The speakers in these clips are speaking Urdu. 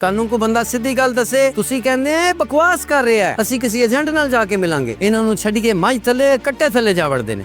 ਕਾਨੂੰ ਕੋ ਬੰਦਾ ਸਿੱਧੀ ਗੱਲ ਦੱਸੇ, ਤੁਸੀਂ ਕਹਿੰਦੇ ਆ ਬਕਵਾਸ ਕਰ ਰਿਹਾ ਹੈ, ਅਸੀਂ ਕਿਸੇ ਏਜੰਟ ਨਾਲ ਜਾ ਕੇ ਮਿਲਾਂਗੇ। ਇਹਨਾਂ ਨੂੰ ਛੱਡ ਕੇ ਮਾਝ ਥੱਲੇ ਕੱਟੇ ਥੱਲੇ ਜਾ ਵੜਦੇ ਨੇ।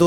2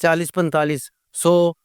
40, 45, 100,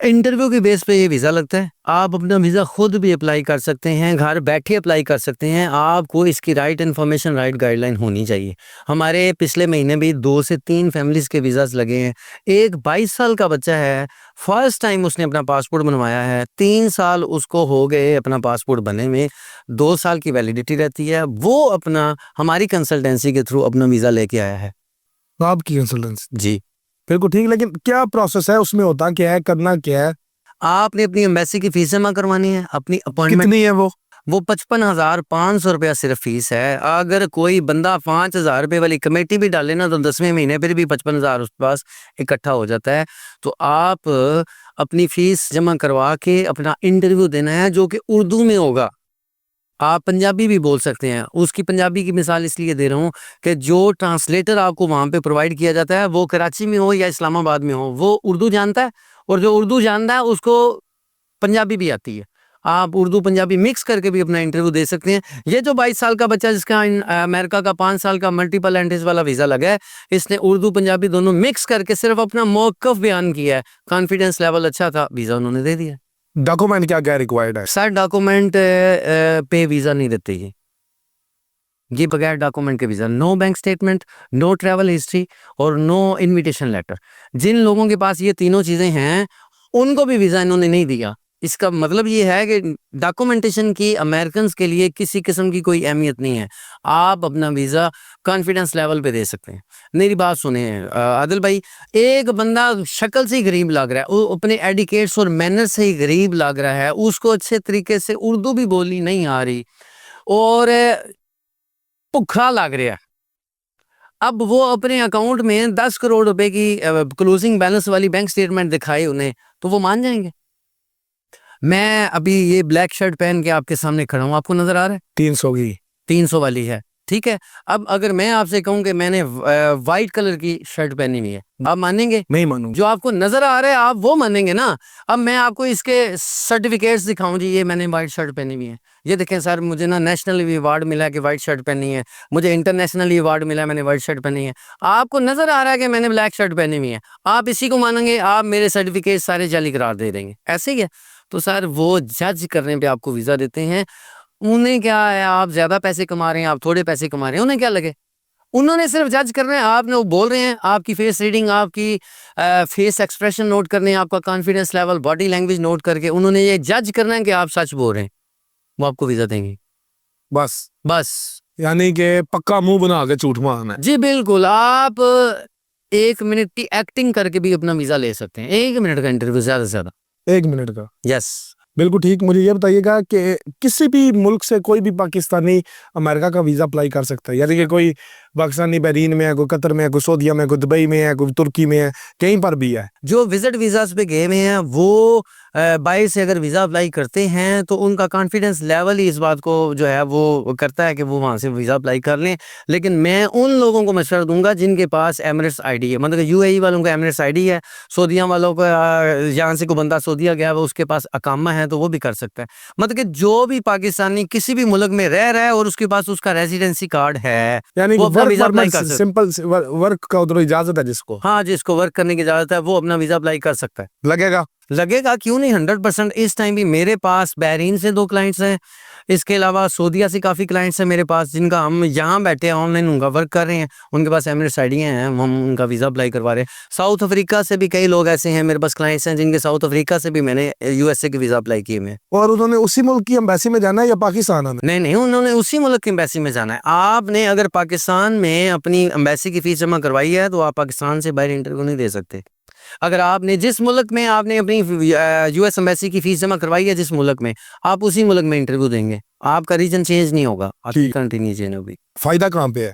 انٹرویو کی بیس پہ یہ ویزا لگتا ہے. آپ اپنا ویزا خود بھی اپلائی کر سکتے ہیں, گھر بیٹھے اپلائی کر سکتے ہیں. آپ کو اس کی right information, right guide line ہونی چاہیے. ہمارے پچھلے مہینے بھی 2 سے 3 فیملیز کے ویزاز لگے ہیں. ایک 22 سال کا بچہ ہے, فرسٹ ٹائم اس نے اپنا پاسپورٹ بنوایا ہے. 3 سال اس کو ہو گئے اپنا پاسپورٹ بنے میں, 2 سال کی ویلیڈیٹی رہتی ہے. وہ اپنا ہماری کنسلٹنسی کے تھرو اپنا ویزا لے کے آیا ہے. آپ کی کنسلٹنسی؟ جی بالکل ٹھیک. لیکن کیا پروسیس ہے اس میں, ہوتا کیا ہے, کرنا کیا ہے؟ آپ نے اپنی ایمبیسی کی فیس جمع کروانی ہے. اپنی اپوائنٹمنٹ کتنی ہے وہ؟ 55,500 روپیہ صرف فیس ہے. اگر کوئی بندہ 5,000 روپے والی کمیٹی بھی ڈالے نا تو 10ویں مہینے پھر بھی 55,000 اس کے پاس اکٹھا ہو جاتا ہے. تو آپ اپنی فیس جمع کروا کے اپنا انٹرویو دینا ہے, جو کہ اردو میں ہوگا. آپ پنجابی بھی بول سکتے ہیں. اس کی پنجابی کی مثال اس لیے دے رہا ہوں کہ جو ٹرانسلیٹر آپ کو وہاں پہ پرووائڈ کیا جاتا ہے, وہ کراچی میں ہو یا اسلام آباد میں ہو, وہ اردو جانتا ہے, اور جو اردو جانتا ہے اس کو پنجابی بھی آتی ہے. آپ اردو پنجابی مکس کر کے بھی اپنا انٹرویو دے سکتے ہیں. یہ جو 22 سال کا بچہ جس کا امریکہ کا 5 سال کا ملٹیپل لینگویج والا ویزا لگا ہے, اس نے اردو پنجابی دونوں مکس کر کے صرف اپنا موقف بیان کیا ہے. کانفیڈنس لیول اچھا تھا, ویزا انہوں نے دے دیا. ڈاکومنٹ کیا کیا ریکوائرڈ ہے؟ سر ڈاکومنٹ پہ ویزا نہیں دیتے یہ بغیر ڈاکومنٹ کے ویزا. نو بینک سٹیٹمنٹ, نو ٹریول ہسٹری اور نو انویٹیشن لیٹر. جن لوگوں کے پاس یہ تینوں چیزیں ہیں ان کو بھی ویزا انہوں نے نہیں دیا. اس کا مطلب یہ ہے کہ ڈاکومنٹیشن کی امریکنز کے لیے کسی قسم کی کوئی اہمیت نہیں ہے. آپ اپنا ویزا کانفیڈنس لیول پہ دے سکتے ہیں. میری بات سنیں عادل بھائی, ایک بندہ شکل سے ہی غریب لگ رہا ہے, وہ اپنے ایڈیکیٹس اور مینر سے ہی غریب لگ رہا ہے, اس کو اچھے طریقے سے اردو بھی بولنی نہیں آ رہی اور بھوکا لگ رہا ہے. اب وہ اپنے اکاؤنٹ میں 10 کروڑ روپے کی کلوزنگ بیلنس والی بینک سٹیٹمنٹ دکھائے انہیں, تو وہ مان جائیں گے؟ میں ابھی یہ بلیک شرٹ پہن کے آپ کے سامنے کھڑا ہوں, آپ کو نظر آ رہا ہے 300 کی 300 والی ہے, ٹھیک ہے. اب اگر میں آپ سے کہوں کہ میں نے وائٹ کلر کی شرٹ پہنی ہوئی ہے, آپ مانیں گے؟ نہیں مانوں. جو آپ کو نظر آ رہا ہے آپ وہ مانیں گے نا. اب میں آپ کو اس کے سرٹیفکیٹس دکھاؤں, جی یہ میں نے وائٹ شرٹ پہنی ہوئی ہے, یہ دیکھیں سر مجھے نا نیشنل ایوارڈ ملا ہے کہ وائٹ شرٹ پہنی ہے, مجھے انٹرنیشنل ایوارڈ ملا ہے میں نے وائٹ شرٹ پہنی ہے. آپ کو نظر آ رہا ہے کہ میں نے بلیک شرٹ پہنی ہوئی ہے, آپ اسی کو مانیں گے, آپ میرے سرٹیفکیٹ سارے جعلی قرار دے دیں گے, ایسے ہی ہے. تو سر وہ جج کرنے پہ آپ کو ویزا دیتے ہیں. انہیں کیا ہے, آپ زیادہ پیسے کما رہے ہیں, آپ تھوڑے پیسے کما رہے ہیں, انہیں کیا لگے؟ انہوں نے صرف جج کرنا ہے. آپ نے وہ بول رہے ہیں, آپ کی فیس ریڈنگ, آپ کی فیس ایکسپریشن نوٹ کرنے ہیں, آپ کا confidence level, body language note کر کے انہوں نے یہ جج کرنا ہے کہ آپ سچ بول رہے ہیں, وہ آپ کو ویزا دیں گے. بس یعنی کہ پکا منہ بنا کے جھوٹ مارنا ہے. جی بالکل. آپ 1 منٹ کی ایکٹنگ کر کے بھی اپنا ویزا لے سکتے ہیں. 1 منٹ کا انٹرویو زیادہ سے زیادہ. 1 منٹ کا؟ یس بالکل ٹھیک. مجھے یہ بتائیے گا کہ کسی بھی ملک سے کوئی بھی پاکستانی امریکہ کا ویزا اپلائی کر سکتا ہے؟ یعنی کہ کوئی پاکستانی بحرین میں ہے, کوئی قطر میں ہے, کوئی سعودیہ میں ہے, کوئی دبئی میں ہے, کوئی ترکی میں ہے, کہیں پر بھی ہے. جو وزٹ ویزاز پہ گئے ہوئے ہیں وہ باہر سے اگر ویزا اپلائی کرتے ہیں تو ان کا کانفیڈنس لیول ہی اس بات کو جو ہے وہ کرتا ہے کہ وہ وہاں سے ویزا اپلائی کر لیں. لیکن میں ان لوگوں کو مشورہ دوں گا جن کے پاس ایمریٹس آئی ڈی ہے, مطلب کہ UAE والوں کا ایمریٹس آئی ڈی ہے, سعودیہ والوں کا یہاں سے کوئی بندہ سعودیہ گیا ہے اس کے پاس اقامہ ہے تو وہ بھی کر سکتا ہے. مطلب کہ جو بھی پاکستانی کسی بھی ملک میں رہ رہا ہے اور اس کے پاس اس کا ریزیڈنسی کارڈ ہے, یعنی وہ اپنا ویزا اپلائی کر سکتا ہے. سمپل ورک کا ادھر اجازت ہے جس کو, ہاں جس کو ورک کرنے کی اجازت ہے وہ اپنا ویزا اپلائی کر سکتا ہے. لگے گا کیوں نہیں, 100%. اس ٹائم بھی میرے پاس بحرین سے 2 کلائنٹس ہیں, اس کے علاوہ سعودیہ سے کافی کلائنٹس ہیں میرے پاس جن کا ہم یہاں بیٹھے آن لائن ان کا ورک کر رہے ہیں, ان کے پاس ایمریٹس آئی ڈی ہیں, ہم ان کا ویزا اپلائی کروا رہے ہیں. ساؤتھ افریقہ سے بھی کئی لوگ ایسے ہیں میرے پاس کلائنٹس ہیں جن کے ساؤتھ افریقہ سے بھی میں نے USA کے ویزا اپلائی کیے ہیں. اور انہوں نے اسی ملک کی ایمبیسی میں جانا ہے یا پاکستان آنا ہے؟ نہیں, انہوں نے اسی ملک کی ایمبیسی میں جانا ہے. آپ نے اگر پاکستان میں اپنی ایمبیسی کی فیس جمع کروائی ہے تو آپ پاکستان سے باہر انٹرویو نہیں دے سکتے. اگر آپ نے جس ملک میں آپ نے اپنی US ایمبیسی کی فیس جمع کروائی ہے جس ملک میں, آپ اسی ملک میں انٹرویو دیں گے, آپ کا ریجن چینج نہیں ہوگا, آپ کی کنٹری نہیں چینج ہوگی. فائدہ کہاں پہ ہے,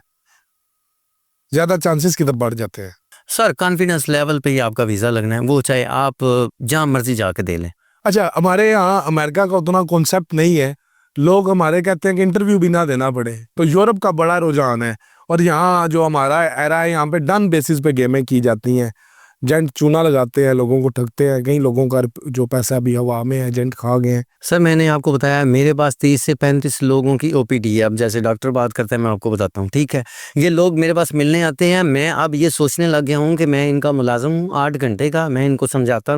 زیادہ چانسز کدھر بڑھ جاتے ہیں؟ سر کانفیڈنس لیول پہ ہی آپ کا ویزا لگنا ہے, وہ چاہے آپ جہاں مرضی جا کے دے لیں. اچھا, ہمارے یہاں امریکہ کا اتنا کانسیپٹ نہیں ہے, لوگ ہمارے کہتے ہیں کہ انٹرویو بھی نہ دینا پڑے. تو یورپ کا بڑا رجحان ہے, اور یہاں جو ہمارا ایرا ہے یہاں پہ ڈن بیسس پہ گیمیں کی جاتی ہیں. ایجنٹ چونا لگاتے ہیں, لوگوں کو ٹھگتے ہیں. کئی لوگوں کا جو پیسہ ابھی ہوا میں ایجنٹ کھا گئے ہیں. سر میں نے آپ کو بتایا میرے پاس 30 سے 35 لوگوں کی او پی ڈی ہے. اب جیسے ڈاکٹر بات کرتا ہے میں آپ کو بتاتا ہوں, ٹھیک ہے. یہ لوگ میرے پاس ملنے آتے ہیں, میں اب یہ سوچنے لگ گیا ہوں کہ میں ان کا ملازم ہوں 8 گھنٹے کا, میں ان کو سمجھاتا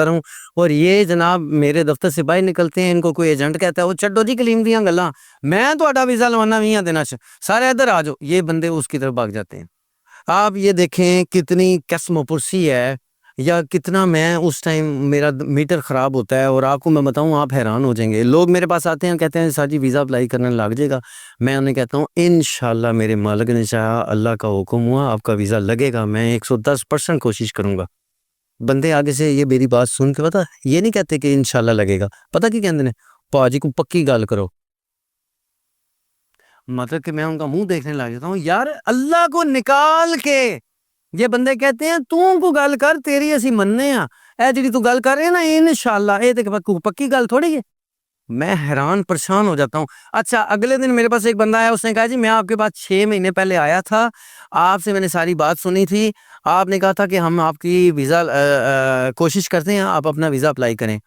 رہوں. اور یہ جناب میرے دفتر سے باہر نکلتے ہیں, ان کو کوئی ایجنٹ کہتا ہے وہ چڈو جی کلیم دیاں گلاں, میں تہاڈا ویزا لوانا نہیں دینا, سارے ادھر آ جاؤ. یہ بندے اس کی طرف بھاگ جاتے ہیں. آپ یہ دیکھیں کتنی قسم پرسی ہے, یا کتنا میں اس ٹائم میرا میٹر خراب ہوتا ہے. اور آپ کو میں بتاؤں آپ حیران ہو جائیں گے. لوگ میرے پاس آتے ہیں کہتے ہیں سر جی ویزا اپلائی کرنے لگ جائے گا. میں انہیں کہتا ہوں انشاءاللہ میرے مالک نے چاہا, اللہ کا حکم ہوا, آپ کا ویزا لگے گا. میں 110% کوشش کروں گا. بندے آگے سے یہ میری بات سن کے پتا یہ نہیں کہتے کہ انشاءاللہ لگے گا, پتہ کی کہتے ہیں پاجی کو پکی گل کرو. مطلب کہ میں ان کا منہ دیکھنے لگ جاتا ہوں, یار اللہ کو نکال کے یہ بندے کہتے ہیں تو کو گل کر تیری اسی مننے ہاں, اے جڑی تو گل کر رہے ہیں نا انشاءاللہ اے تے پکی گل تھوڑی ہے. میں حیران پریشان ہو جاتا ہوں. اچھا اگلے دن میرے پاس ایک بندہ آیا, اس نے کہا جی میں آپ کے پاس 6 مہینے پہلے آیا تھا, آپ سے میں نے ساری بات سنی تھی, آپ نے کہا تھا کہ ہم آپ کی ویزا کوشش کرتے ہیں آپ اپنا ویزا اپلائی کریں.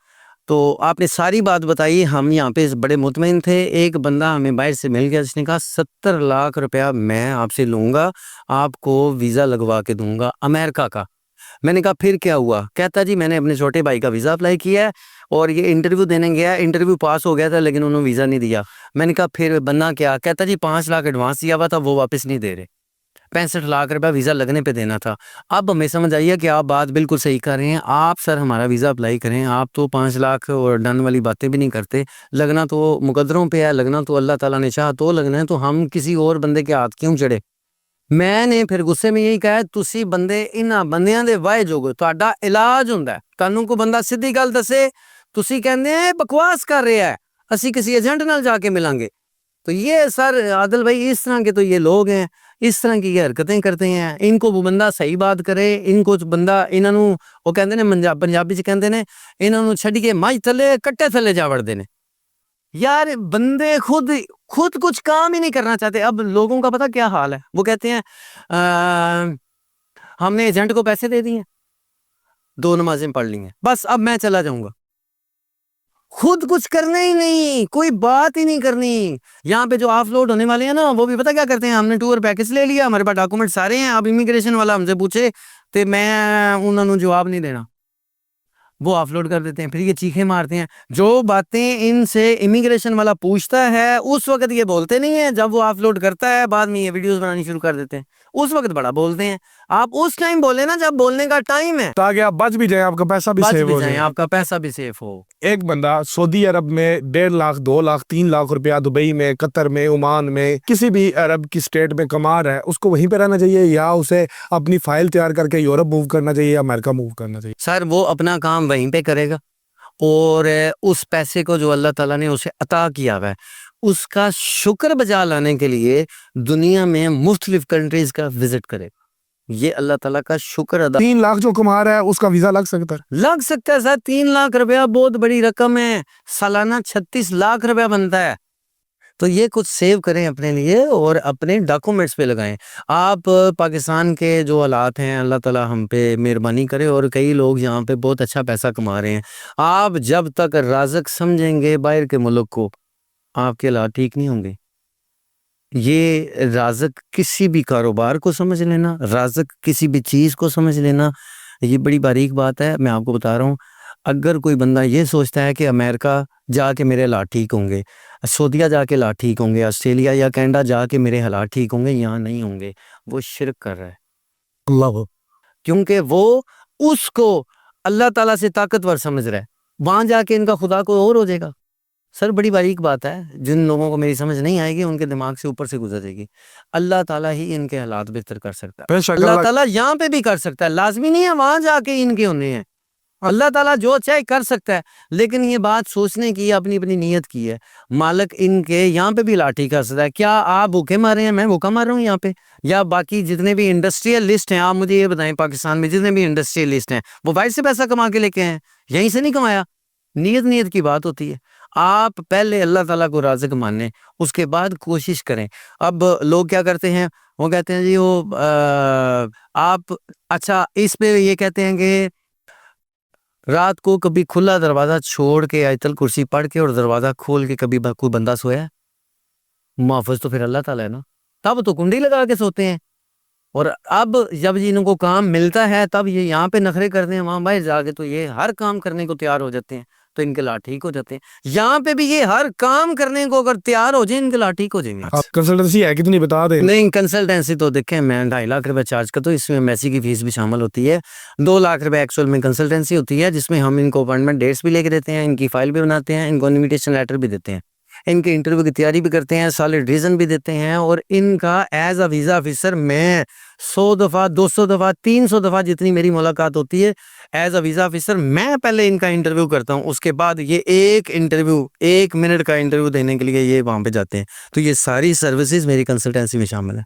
تو آپ نے ساری بات بتائی, ہم یہاں پہ بڑے مطمئن تھے. ایک بندہ ہمیں باہر سے مل گیا جس نے کہا 70 لاکھ روپیہ میں آپ سے لوں گا, آپ کو ویزا لگوا کے دوں گا امریکہ کا. میں نے کہا پھر کیا ہوا؟ کہتا جی میں نے اپنے چھوٹے بھائی کا ویزا اپلائی کیا ہے اور یہ انٹرویو دینے گیا, انٹرویو پاس ہو گیا تھا لیکن انہوں نے ویزا نہیں دیا. میں نے کہا پھر بننا کیا؟ کہتا جی 5 لاکھ ایڈوانس دیا ہوا تھا وہ واپس نہیں دے رہے, 65 لاکھ روپیہ ویزا لگنے پہ دینا تھا. اب ہمیں سمجھ آئیے کہ آپ بات بالکل صحیح کر رہے ہیں. آپ سر ہمارا ویزا اپلائی کریں, آپ تو 5 لاکھ اور ڈن والی باتیں بھی نہیں کرتے. لگنا تو مقدروں پہ ہے, لگنا تو اللہ تعالیٰ نے چاہا تو لگنا ہے, تو ہم کسی اور بندے کے ہاتھ کیوں چڑھے؟ میں نے پھر غصے میں یہی کہا تسی بندے انہاں بندیاں دے واہے جوگو, تہاڈا علاج ہوندا ہے. تانوں کو بندہ سیدھی گل دسے تسی کہندے ہیں بکواس کر رہا ہے, اسی کسی ایجنٹ نال جا کے ملیں گے. تو یہ سر عادل بھائی اس طرح کے تو یہ لوگ ہیں, اس طرح کی یہ حرکتیں کرتے ہیں. ان کو وہ بندہ صحیح بات کرے, ان کو بندہ انہاں نوں وہ کہندے نے پنجابی چ کہندے نے انہاں نوں چھڈ کے مائی تھلے کٹے تھلے جا وڑدے نے. یار بندے خود کچھ کام ہی نہیں کرنا چاہتے. اب لوگوں کا پتہ کیا حال ہے, وہ کہتے ہیں ہم نے ایجنٹ کو پیسے دے دیے, 2 نمازیں پڑھ لی ہیں, بس اب میں چلا جاؤں گا. خود کچھ کرنا ہی نہیں, کوئی بات ہی نہیں کرنی. یہاں پہ جو آف لوڈ ہونے والے ہیں نا وہ بھی پتہ کیا کرتے ہیں, ہم نے ٹور پیکج لے لیا, ہمارے پاس ڈاکومنٹ سارے ہیں, اب امیگریشن والا ہم سے پوچھے تو میں انہوں نے جواب نہیں دینا, وہ آف لوڈ کر دیتے ہیں. پھر یہ چیخیں مارتے ہیں. جو باتیں ان سے امیگریشن والا پوچھتا ہے اس وقت یہ بولتے نہیں ہیں, جب وہ آف لوڈ کرتا ہے بعد میں یہ ویڈیوز بنانی شروع کر دیتے ہیں, اس وقت بڑا بولتے ہیں. آپ اس ٹائم بولیں نا جب بولنے کا ٹائم ہے, تاکہ آپ بچ بھی جائیں, آپ کا پیسہ بھی بچ سیو بھی ہو جائیں, جائے. آپ کا پیسہ بھی سیف ہو. ایک بندہ سعودی عرب میں 1.5 لاکھ 2 لاکھ 3 لاکھ روپیہ, دبئی میں, قطر میں, عمان میں, کسی بھی عرب کی سٹیٹ میں کما رہا ہے, اس کو وہیں پہ رہنا چاہیے یا اسے اپنی فائل تیار کر کے یورپ موو کرنا چاہیے یا امریکہ موو کرنا چاہیے؟ سر وہ اپنا کام وہیں پہ کرے گا, اور اس پیسے کو جو اللہ تعالیٰ نے اسے عطا کیا ہے اس کا شکر بجا لانے کے لیے دنیا میں مختلف کنٹریز کا وزٹ کرے. یہ اللہ تعالیٰ کا شکر ادا 3 لاکھ جو کما رہا ہے اس کا ویزا لگ سکتا ہے. لگ سکتا ہے سر. 3 لاکھ روپیہ بہت بڑی رقم ہے, سالانہ 36 لاکھ روپیہ بنتا ہے. تو یہ کچھ سیو کریں اپنے لیے اور اپنے ڈاکومنٹس پہ لگائیں. آپ پاکستان کے جو حالات ہیں اللہ تعالیٰ ہم پہ مہربانی کرے, اور کئی لوگ یہاں پہ بہت اچھا پیسہ کما رہے ہیں. آپ جب تک رازق سمجھیں گے باہر کے ملک کو, آپ کے حالات ٹھیک نہیں ہوں گے. یہ رازق کسی بھی کاروبار کو سمجھ لینا, رازق کسی بھی چیز کو سمجھ لینا, یہ بڑی باریک بات ہے. میں آپ کو بتا رہا ہوں, اگر کوئی بندہ یہ سوچتا ہے کہ امریکہ جا کے میرے حالات ٹھیک ہوں گے, سعودیہ جا کے حالات ٹھیک ہوں گے, آسٹریلیا یا کینیڈا جا کے میرے حالات ٹھیک ہوں گے, یہاں نہیں ہوں گے, وہ شرک کر رہا ہے. اللہ, کیونکہ وہ اس کو اللہ تعالیٰ سے طاقتور سمجھ رہا ہے, وہاں جا کے ان کا خدا کوئی اور ہو جائے گا. سر بڑی باریک بات ہے, جن لوگوں کو میری سمجھ نہیں آئے گی ان کے دماغ سے اوپر سے گزر جائے گی. اللہ تعالیٰ ہی ان کے حالات بہتر کر سکتا ہے. بے شک اللہ تعالیٰ یہاں پہ بھی کر سکتا ہے, لازمی نہیں ہے وہاں جا کے ان کے ہونے ہیں. اللہ تعالیٰ جو چاہے کر سکتا ہے, لیکن یہ بات سوچنے کی اپنی اپنی نیت کی ہے. مالک ان کے یہاں پہ بھی لاٹھی کر سکتا ہے. کیا آپ بھوکے مارے ہیں؟ میں بھوکا مار رہا ہوں یہاں پہ, یا باقی جتنے بھی انڈسٹریلسٹ ہیں, آپ مجھے یہ بتائیں پاکستان میں جتنے بھی انڈسٹریلسٹ ہیں وہ باہر سے پیسہ کما کے لے کے ہیں, یہیں سے نہیں کمایا. نیت کی بات ہوتی ہے. آپ پہلے اللہ تعالیٰ کو رازق مانیں، اس کے بعد کوشش کریں۔ اب لوگ کیا کرتے ہیں، وہ کہتے ہیں جی وہ آپ اچھا اس پہ یہ کہتے ہیں کہ رات کو کبھی کھلا دروازہ چھوڑ کے آیت الکرسی پڑھ کے اور دروازہ کھول کے کبھی کوئی بندہ سویا ہے؟ محافظ تو پھر اللہ تعالیٰ ہے نا، تب تو کنڈی لگا کے سوتے ہیں۔ اور اب جب ان کو کام ملتا ہے تب یہ یہاں پہ نخرے کرتے ہیں، وہاں باہر جا کے تو یہ ہر کام کرنے کو تیار ہو جاتے ہیں، تو ان کے لاٹ ٹھیک ہو جاتے ہیں۔ یہاں پہ بھی یہ ہر کام کرنے کو اگر تیار ہو جائیں ان کے لاٹ ٹھیک ہو جائیں گے۔ آپ کنسلٹنسی ہے کتنی بتا دیں؟ نہیں کنسلٹنسی تو دیکھیں میں 2.5 لاکھ روپے چارج کرتا ہوں، اس میں میسی کی فیس بھی شامل ہوتی ہے۔ 2 لاکھ روپے ایکچوئل میں کنسلٹنسی ہوتی ہے، جس میں ہم ان کو اپوائنٹمنٹ ڈیٹس بھی لے کے دیتے ہیں، ان کی فائل بھی بناتے ہیں، ان کو انویٹیشن لیٹر بھی دیتے ہیں، ان کے انٹرویو کی تیاری بھی کرتے ہیں، سالڈ ریزن بھی دیتے ہیں، اور ان کا ایز اے ویزا آفیسر میں 100 دفعہ 200 دفعہ 300 دفعہ جتنی میری ملاقات ہوتی ہے ایز اے ویزا آفیسر میں پہلے ان کا انٹرویو کرتا ہوں، اس کے بعد یہ ایک انٹرویو 1 منٹ کا انٹرویو دینے کے لیے یہ وہاں پہ جاتے ہیں۔ تو یہ ساری سروسز میری کنسلٹنسی میں شامل ہے۔